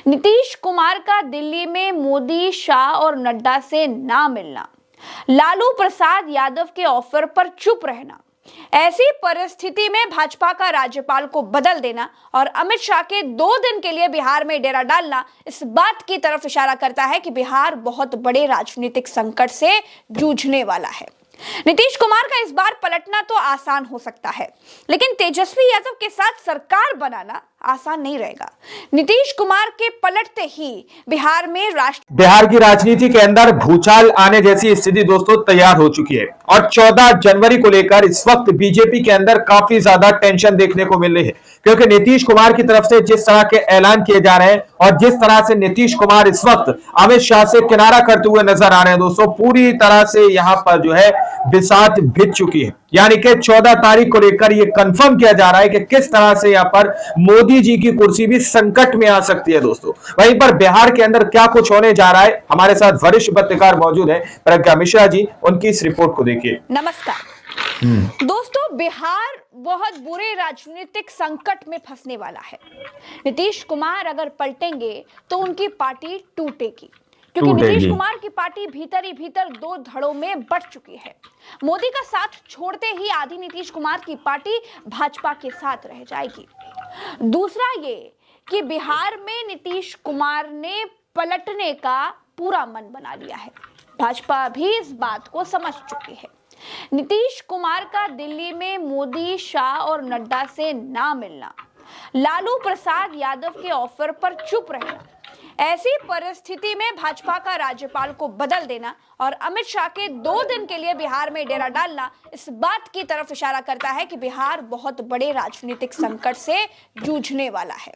नीतीश कुमार का दिल्ली में मोदी, शाह और नड्डा से ना मिलना, लालू प्रसाद यादव के ऑफर पर चुप रहना, ऐसी परिस्थिति में भाजपा का राज्यपाल को बदल देना और अमित शाह के 2 दिन के लिए बिहार में डेरा डालना इस बात की तरफ इशारा करता है कि बिहार बहुत बड़े राजनीतिक संकट से जूझने वाला है। नीतीश कुमार का इस बार पलटना तो आसान हो सकता है, लेकिन तेजस्वी यादव के साथ सरकार बनाना आसान नहीं रहेगा। नीतीश कुमार के पलटते ही बिहार की राजनीति के अंदर भूचाल आने जैसी स्थिति दोस्तों तैयार हो चुकी है और 14 जनवरी को लेकर इस वक्त बीजेपी के अंदर काफी ज्यादा टेंशन देखने को मिल रही है, क्योंकि नीतीश कुमार की तरफ से जिस तरह के ऐलान किए जा रहे हैं और जिस तरह से नीतीश कुमार इस वक्त अमित शाह से किनारा करते हुए नजर आ रहे हैं दोस्तों, पूरी तरह से यहां पर जो है बिसात भिज चुकी है। यानी कि 14 तारीख को लेकर यह कंफर्म किया जा रहा है कि किस तरह से यहां पर मोदी जी की कुर्सी भी संकट में आ सकती है दोस्तों। वहीं पर बिहार के अंदर क्या कुछ होने जा रहा है, हमारे साथ वरिष्ठ पत्रकार मौजूद है प्रज्ञा मिश्रा जी, उनकी इस रिपोर्ट को देखिए। नमस्कार दोस्तों, बिहार बहुत बुरे राजनीतिक संकट में फंसने वाला है। नीतीश कुमार अगर पलटेंगे तो उनकी पार्टी टूटेगी, क्योंकि नीतीश कुमार की पार्टी भीतर ही भीतर 2 धड़ों में बंट चुकी है। मोदी का साथ छोड़ते ही आधी नीतीश कुमार की पार्टी भाजपा के साथ रह जाएगी। दूसरा ये कि बिहार में नीतीश कुमार ने पलटने का पूरा मन बना लिया है। भाजपा भी इस बात को समझ चुकी है। नीतीश कुमार का दिल्ली में मोदी, शाह और नड्डा से ना मिलना, लालू प्रसाद यादव के ऑफर पर चुप रहना, ऐसी परिस्थिति में भाजपा का राज्यपाल को बदल देना और अमित शाह के 2 दिन के लिए बिहार में डेरा डालना इस बात की तरफ इशारा करता है कि बिहार बहुत बड़े राजनीतिक संकट से जूझने वाला है।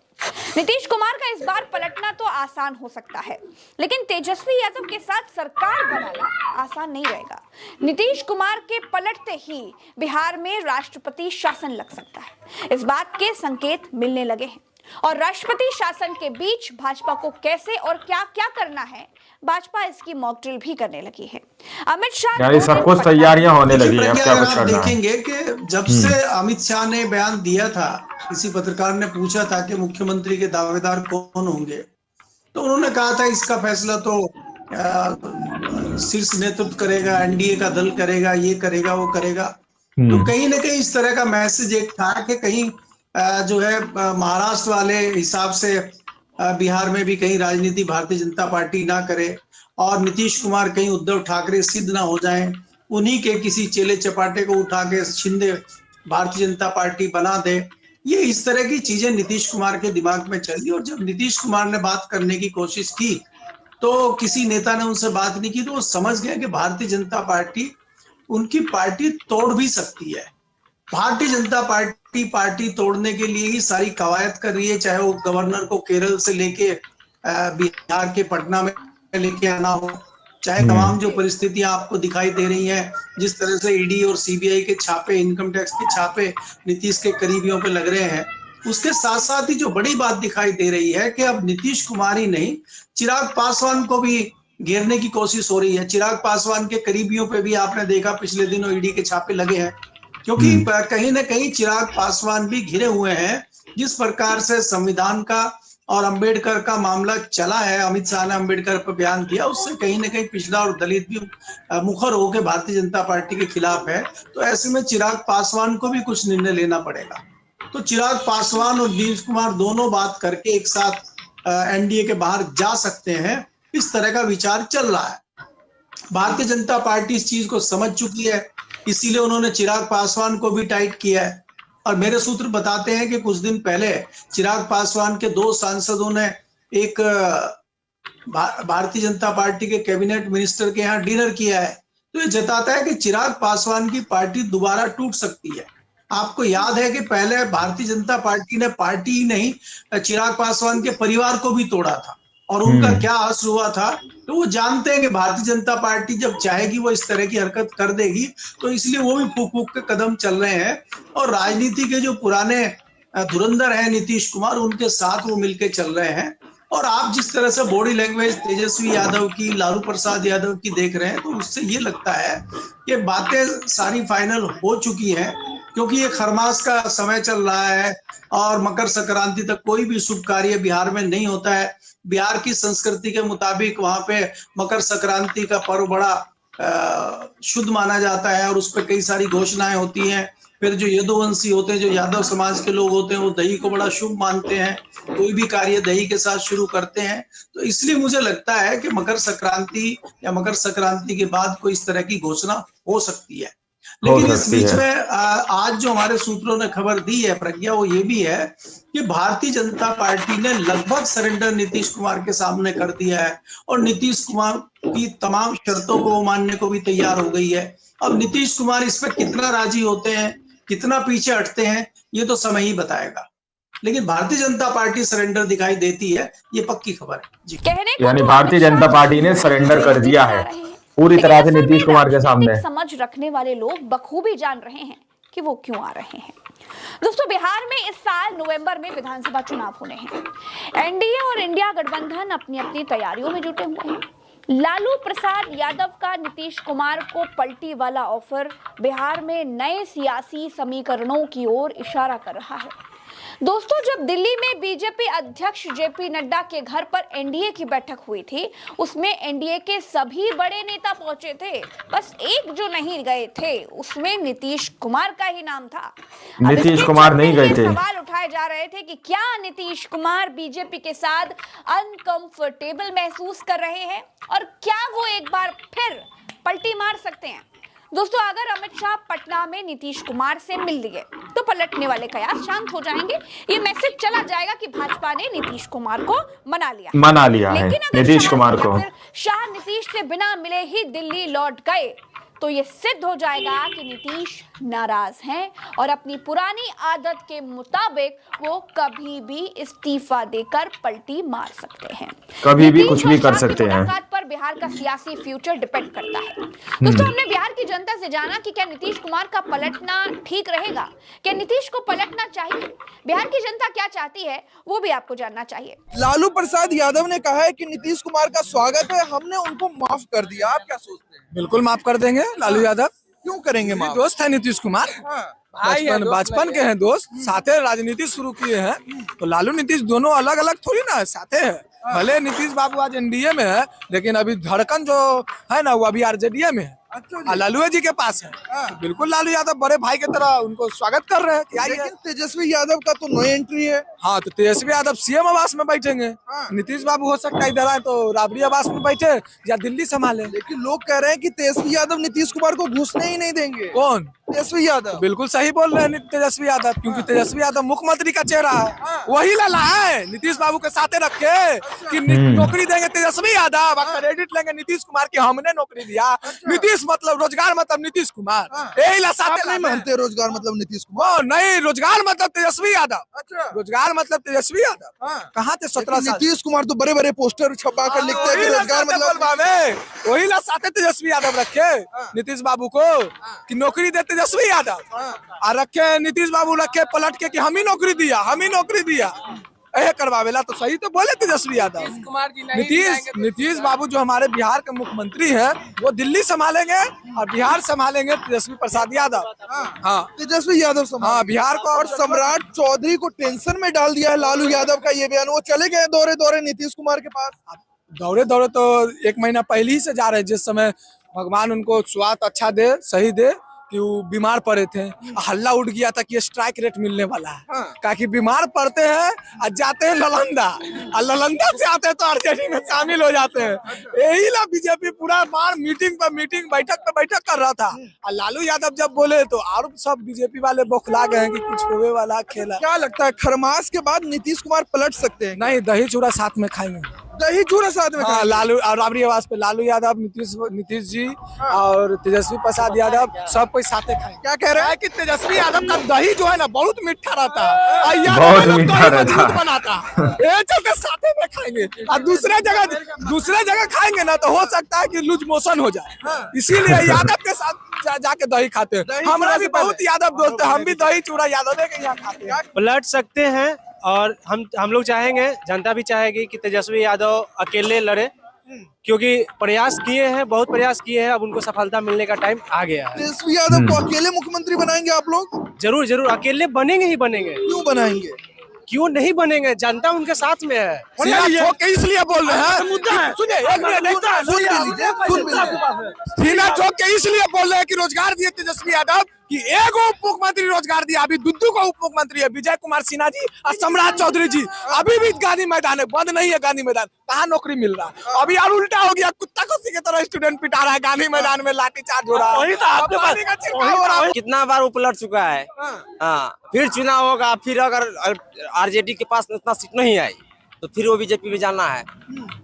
नीतीश कुमार का इस बार पलटना तो आसान हो सकता है, लेकिन तेजस्वी यादव के साथ सरकार बनाना आसान नहीं रहेगा। नीतीश कुमार के पलटते ही बिहार में राष्ट्रपति शासन लग सकता है, इस बात के संकेत मिलने लगे हैं। और राष्ट्रपति शासन के बीच भाजपा को कैसे और क्या क्या करना है, भाजपा इसकी मॉक ड्रिल भी करने लगी है। अमित शाह सब कुछ तैयारियां होने लगी है। क्या कुछ करना देखेंगे कि जब से अमित शाह ने बयान दिया था, किसी पत्रकार ने पूछा था कि मुख्यमंत्री के दावेदार कौन होंगे, तो उन्होंने कहा था इसका फैसला तो शीर्ष नेतृत्व करेगा, एनडीए का दल करेगा, ये करेगा वो करेगा। तो कहीं ना कहीं इस तरह का मैसेज एक था कि कहीं जो है महाराष्ट्र वाले हिसाब से बिहार में भी कहीं राजनीति भारतीय जनता पार्टी ना करे और नीतीश कुमार कहीं उद्धव ठाकरे सिद्ध ना हो जाएं, उन्हीं के किसी चेले चपाटे को उठा के शिंदे भारतीय जनता पार्टी बना दे। ये इस तरह की चीजें नीतीश कुमार के दिमाग में चली और जब नीतीश कुमार ने बात करने की कोशिश की तो किसी नेता ने उनसे बात नहीं की, तो वो समझ गए कि भारतीय जनता पार्टी उनकी पार्टी तोड़ भी सकती है। भारतीय जनता पार्टी तोड़ने के लिए ही सारी कवायद कर रही है, चाहे वो गवर्नर को केरल से लेके बिहार के पटना में लेके आना हो, चाहे तमाम जो परिस्थितियां आपको दिखाई दे रही हैं, जिस तरह से ईडी और सीबीआई के छापे, इनकम टैक्स के छापे नीतीश के करीबियों पे लग रहे हैं। उसके साथ साथ ही जो बड़ी बात दिखाई दे रही है कि अब नीतीश कुमार ही नहीं, चिराग पासवान को भी घेरने की कोशिश हो रही है। चिराग पासवान के करीबियों पे भी आपने देखा पिछले दिनों ईडी के छापे लगे हैं, क्योंकि कहीं ना कहीं चिराग पासवान भी घिरे हुए हैं। जिस प्रकार से संविधान का और अंबेडकर का मामला चला है, अमित शाह ने अंबेडकर पर बयान दिया, उससे कहीं ना कहीं पिछड़ा और दलित भी मुखर होकर भारतीय जनता पार्टी के खिलाफ है। तो ऐसे में चिराग पासवान को भी कुछ निर्णय लेना पड़ेगा। तो चिराग पासवान और नीतीश कुमार दोनों बात करके एक साथ एनडीए के बाहर जा सकते हैं, इस तरह का विचार चल रहा है। भारतीय जनता पार्टी इस चीज को समझ चुकी है, इसीलिए उन्होंने चिराग पासवान को भी टाइट किया है। और मेरे सूत्र बताते हैं कि कुछ दिन पहले चिराग पासवान के 2 सांसदों ने एक भारतीय जनता पार्टी के कैबिनेट मिनिस्टर के यहाँ डिनर किया है। तो ये जताता है कि चिराग पासवान की पार्टी दोबारा टूट सकती है। आपको याद है कि पहले भारतीय जनता पार्टी ने पार्टी ही नहीं, चिराग पासवान के परिवार को भी तोड़ा था और उनका क्या असर हुआ था। तो वो जानते हैं कि भारतीय जनता पार्टी जब चाहेगी वो इस तरह की हरकत कर देगी, तो इसलिए वो भी फूक फूक के कदम चल रहे हैं। और राजनीति के जो पुराने धुरंधर हैं नीतीश कुमार, उनके साथ वो मिलके चल रहे हैं। और आप जिस तरह से बॉडी लैंग्वेज तेजस्वी यादव की, लालू प्रसाद यादव की देख रहे हैं, तो उससे ये लगता है कि बातें सारी फाइनल हो चुकी हैं, क्योंकि ये खरमास का समय चल रहा है और मकर संक्रांति तक कोई भी शुभ कार्य बिहार में नहीं होता है। बिहार की संस्कृति के मुताबिक वहां पे मकर संक्रांति का पर्व बड़ा शुद्ध माना जाता है और उस पर कई सारी घोषणाएं होती हैं। फिर जो यदुवंशी होते हैं, जो यादव समाज के लोग होते हैं, वो दही को बड़ा शुभ मानते हैं, कोई भी कार्य दही के साथ शुरू करते हैं। तो इसलिए मुझे लगता है कि मकर संक्रांति या मकर संक्रांति के बाद कोई इस तरह की घोषणा हो सकती है। लेकिन इस बीच में आज जो हमारे सूत्रों ने खबर दी है प्रज्ञा, वो ये भी है कि भारतीय जनता पार्टी ने लगभग सरेंडर नीतीश कुमार के सामने कर दिया है और नीतीश कुमार की तमाम शर्तों को मानने को भी तैयार हो गई है। अब नीतीश कुमार इस पर कितना राजी होते हैं, कितना पीछे हटते हैं, ये तो समय ही बताएगा। लेकिन भारतीय जनता पार्टी सरेंडर दिखाई देती है, ये पक्की खबर है जी। यानी भारतीय जनता पार्टी ने सरेंडर कर दिया है पूरी तरह से नीतीश कुमार के सामने। समझ रखने वाले लोग बखूबी जान रहे हैं कि वो क्यों आ रहे हैं। दोस्तों, बिहार में इस साल नवंबर में विधानसभा चुनाव होने हैं। एनडीए और इंडिया गठबंधन अपनी अपनी तैयारियों में जुटे हुए हैं। लालू प्रसाद यादव का नीतीश कुमार को पलटी वाला ऑफर बिहार में नए सियासी समीकरणों की ओर इशारा कर रहा है। दोस्तों, जब दिल्ली में बीजेपी अध्यक्ष जेपी नड्डा के घर पर एनडीए की बैठक हुई थी, उसमें एनडीए के सभी बड़े नेता पहुंचे थे। बस एक जो नहीं गए थे, उसमें नीतीश कुमार का ही नाम था। नीतीश कुमार नहीं गए थे। सवाल उठाए जा रहे थे कि क्या नीतीश कुमार बीजेपी के साथ अनकंफर्टेबल महसूस कर रहे हैं और क्या वो एक बार फिर पलटी मार सकते हैं। दोस्तों, अगर अमित शाह पटना में नीतीश कुमार से मिल लिए तो पलटने वाले कयास शांत हो जाएंगे। ये मैसेज चला जाएगा कि भाजपा ने नीतीश कुमार को मना लिया है। लेकिन अगर नीतीश कुमार को शाह नीतीश से बिना मिले ही दिल्ली लौट गए तो ये सिद्ध हो जाएगा कि नीतीश नाराज हैं और अपनी पुरानी आदत के मुताबिक वो कभी भी इस्तीफा देकर पलटी मार सकते हैं। कभी भी कुछ भी कर सकते हैं। मुलाकात पर बिहार का सियासी फ्यूचर डिपेंड करता है। दोस्तों, हमने बिहार की जनता से जाना कि क्या नीतीश कुमार का पलटना ठीक रहेगा, क्या नीतीश को पलटना चाहिए। बिहार की जनता क्या चाहती है वो भी आपको जानना चाहिए। लालू प्रसाद यादव ने कहा है कि नीतीश कुमार का स्वागत है, हमने उनको माफ कर दिया। आप क्या सोचते हैं? बिल्कुल माफ कर देंगे लालू यादव। क्यों करेंगे माफ? दोस्त है नीतीश कुमार, बचपन के हैं दोस्त, साथे राजनीति शुरू किए हैं। तो लालू नीतीश दोनों अलग अलग थोड़ी ना, साथे है। भले नीतीश बाबू आज एनडीए में है, लेकिन अभी धड़कन जो है ना वो अभी आरजेडीए में है। लालू जी के पास है। तो बिल्कुल लालू यादव बड़े भाई की तरह उनको स्वागत कर रहे हैं। लेकिन तेजस्वी यादव का तो नो एंट्री है। हाँ, तो तेजस्वी यादव सीएम आवास में बैठेंगे। नीतीश बाबू हो सकता है इधर आए तो राबड़ी आवास में बैठे या दिल्ली संभाले। लेकिन लोग कह रहे हैं कि तेजस्वी यादव नीतीश कुमार को घुसने ही नहीं देंगे। कौन? तेजस्वी यादव। बिल्कुल सही बोल रहे हैं तेजस्वी यादव, क्योंकि तेजस्वी यादव मुख्यमंत्री का चेहरा है। वही लाला है नीतीश बाबू के साथ रखे कि नौकरी देंगे तेजस्वी यादव, क्रेडिट लेंगे नीतीश कुमार की हमने नौकरी दिया। नीतीश मतलब रोजगार मतलब नीतीश कुमार, यही ला साथ नहीं मानते रोजगार मतलब नीतीश कुमार? नहीं, रोजगार मतलब तेजस्वी यादव। रोजगार मतलब तेजस्वी यादव। कहाँ थे 17 साल? नीतीश कुमार तो बड़े बड़े पोस्टर छपा कर लिखते हैं कि रोजगार मतलब। वही ला साथ तेजस्वी यादव रखे नीतीश बाबू को कि नौकरी देते तेजस्वी यादव, और रखे नीतीश बाबू रखे पलट के कि हम ही नौकरी दिया यह करवावेला। तो सही तो बोले तेजस्वी यादव। नीतीश बाबू जो हमारे बिहार के मुख्यमंत्री हैं वो दिल्ली संभालेंगे और बिहार संभालेंगे तेजस्वी प्रसाद यादव। हाँ, तेजस्वी यादव हाँ बिहार को। और सम्राट चौधरी को टेंशन में डाल दिया है लालू यादव का ये बयान। वो चले गए दौरे नीतीश कुमार के पास। दौरे तो 1 महीना पहले ही से जा रहे हैं, जिस समय भगवान उनको स्वास्थ्य अच्छा दे, सही दे, कि वो बीमार पड़े थे। हल्ला उठ गया था कि स्ट्राइक रेट मिलने वाला है। ताकि बीमार पड़ते हैं और जाते हैं नालंदा, और नालंदा से आते हैं तो आरजेडी में शामिल हो जाते हैं। यही ला बीजेपी पूरा मार मीटिंग पर मीटिंग, बैठक पर बैठक कर रहा था। और लालू यादव जब बोले तो और सब बीजेपी वाले बौखला गए कि कुछ होने वाला खेला। क्या लगता है खरमास के बाद नीतीश कुमार पलट सकते हैं? नहीं, दही चूड़ा साथ में खाएंगे। दही चूड़ा साथ में? हाँ, लालू और राबड़ी आवास पे लालू यादव, नीतीश जी और तेजस्वी प्रसाद यादव सब कोई साथे खाए। क्या कह रहे हैं कि तेजस्वी यादव का दही जो है ना बहुत मीठा रहता है, बहुत मीठा रहता बनाता है। चलते साथे में खाएंगे और दूसरे जगह खाएंगे ना तो हो सकता है कि लूज मोशन हो जाए। इसीलिए यादव के साथ जाके दही खाते हैं। हमारा भी बहुत यादव दोस्त है, हम भी दही चूड़ा यादव के यहाँ खाते हैं। पलट सकते हैं और हम लोग चाहेंगे, जनता भी चाहेगी कि तेजस्वी यादव अकेले लड़े क्योंकि प्रयास किए हैं, बहुत प्रयास किए हैं, अब उनको सफलता मिलने का टाइम आ गया है। तेजस्वी यादव को अकेले मुख्यमंत्री बनाएंगे आप लोग? जरूर जरूर, अकेले बनेंगे ही बनेंगे। क्यों बनाएंगे? क्यों नहीं बनेंगे, जनता उनके साथ में है। इसलिए बोल रहे हैं, मुद्दा है। सुनिए, एक मिनट, सुन भी लीजिए, सुन भी लीजिए। सीना ठोक के इसलिए बोल रहे हैं कि रोजगार दिए तेजस्वी यादव, कि एक उप मुख्यमंत्री रोजगार दिया, अभी दुद्दू को उप मुख्यमंत्री है, विजय कुमार सिन्हा जी और सम्राट चौधरी जी अभी भी गांधी मैदान है, बंद नहीं है गांधी मैदान, कहाँ नौकरी मिल रहा है। अभी यार उल्टा हो गया, कुत्ता कसी की तरह स्टूडेंट पिटा रहा है, गांधी मैदान में लाठीचार्ज हो रहा है, पानी का छिड़काव हो रहा है। कितना बार उपलट चुका है। हाँ, फिर चुनाव होगा, फिर अगर आरजेडी के पास इतना सीट नहीं आई तो फिर वो बीजेपी में जाना है।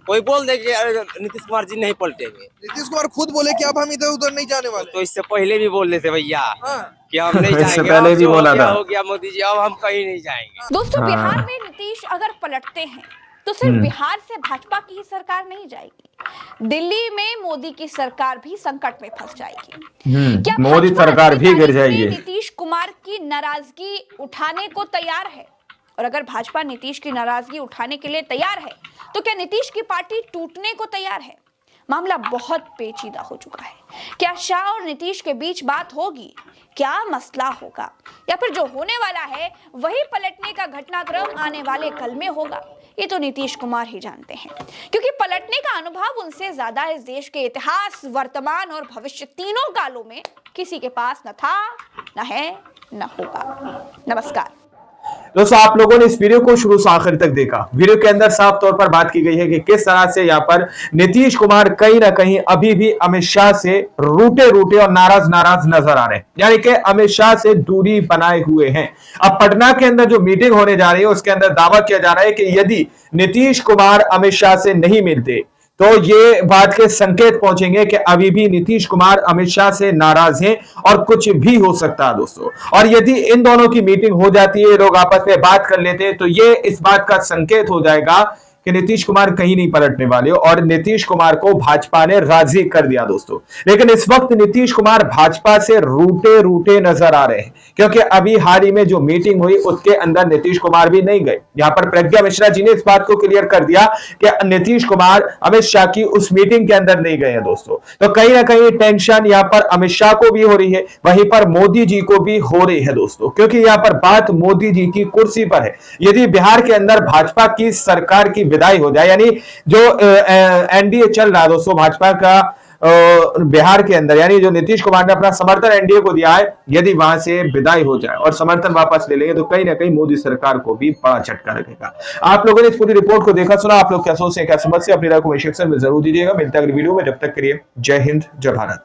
कोई बोल दे कि नीतीश कुमार जी नहीं पलटेंगे। नीतीश कुमार खुद बोले कि अब हम इधर उधर नहीं जाने वाले। तो इससे पहले भी बोल देते भैया कि हम नहीं इससे जाएंगे। पहले भी बोला था। हो गया मोदी जी, अब हम कहीं नहीं जाएंगे। दोस्तों, बिहार में नीतीश अगर पलटते हैं तो सिर्फ बिहार से भाजपा की ही सरकार नहीं जाएगी, दिल्ली में मोदी की सरकार भी संकट में फंस जाएगी। क्या मोदी भाजपा सरकार अपनी भी गिर तारीफ में जाएगी। नीतीश कुमार की नाराजगी उठाने को तैयार है? और अगर भाजपा नीतीश की नाराजगी उठाने के लिए तैयार है तो क्या नीतीश की पार्टी टूटने को तैयार है? मामला बहुत पेचीदा हो चुका है। क्या शाह और नीतीश के बीच बात होगी? क्या मसला होगा? या फिर जो होने वाला है वही पलटने का घटनाक्रम आने वाले कल में होगा? ये तो नीतीश कुमार ही जानते हैं, क्योंकि पलटने का अनुभव उनसे ज्यादा इस देश के इतिहास, वर्तमान और भविष्य तीनों कालों में किसी के पास न था, न है, न होगा। नमस्कार दोस्तों, आप लोगों ने इस वीडियो को शुरू से आखिर तक देखा। वीडियो के अंदर साफ तौर पर बात की गई है कि किस तरह से यहाँ पर नीतीश कुमार कहीं ना कहीं अभी भी अमित शाह से रूठे रूठे और नाराज नाराज नजर आ रहे हैं, यानी कि अमित शाह से दूरी बनाए हुए हैं। अब पटना के अंदर जो मीटिंग होने जा रही है उसके अंदर दावा किया जा रहा है कि यदि नीतीश कुमार अमित शाह से नहीं मिलते तो ये बात के संकेत पहुंचेंगे कि अभी भी नीतीश कुमार अमित शाह से नाराज हैं और कुछ भी हो सकता है दोस्तों। और यदि इन दोनों की मीटिंग हो जाती है, लोग आपस में बात कर लेते हैं, तो ये इस बात का संकेत हो जाएगा कि नीतीश कुमार कहीं नहीं पलटने वाले और नीतीश कुमार को भाजपा ने राजी कर दिया दोस्तों। लेकिन इस वक्त नीतीश कुमार भाजपा से रूठे रूठे नजर आ रहे हैं, क्योंकि अभी हाल ही में जो मीटिंग हुई उसके अंदर नीतीश कुमार भी नहीं गए। यहां पर प्रज्ञा मिश्रा जी ने इस बात को क्लियर कर दिया कि नीतीश कुमार अमित शाह की उस मीटिंग के अंदर नहीं गए हैं दोस्तों। तो कहीं ना कहीं टेंशन यहां पर अमित शाह को भी हो रही है, वहीं पर मोदी जी को भी हो रही है दोस्तों, क्योंकि यहां पर बात मोदी जी की कुर्सी पर है। यदि बिहार के अंदर भाजपा की सरकार की विदाई हो जाए, यानी जो एनडीए चल रहा है दोस्तों भाजपा का बिहार के अंदर, यानी जो नीतीश कुमार ने अपना समर्थन एनडीए को दिया है, यदि वहां से विदाई हो जाए और समर्थन वापस ले लेंगे तो कहीं ना कहीं मोदी सरकार को भी बड़ा झटका लगेगा। आप लोगों ने इस पूरी रिपोर्ट को देखा सुना, आप लोग क्या सोचते हैं, क्या समझते हैं, अपनी राय को कमेंट सेक्शन में जरूर दीजिएगा। मिलते हैं अगली वीडियो में, जब तक के लिए जय हिंद, जय भारत।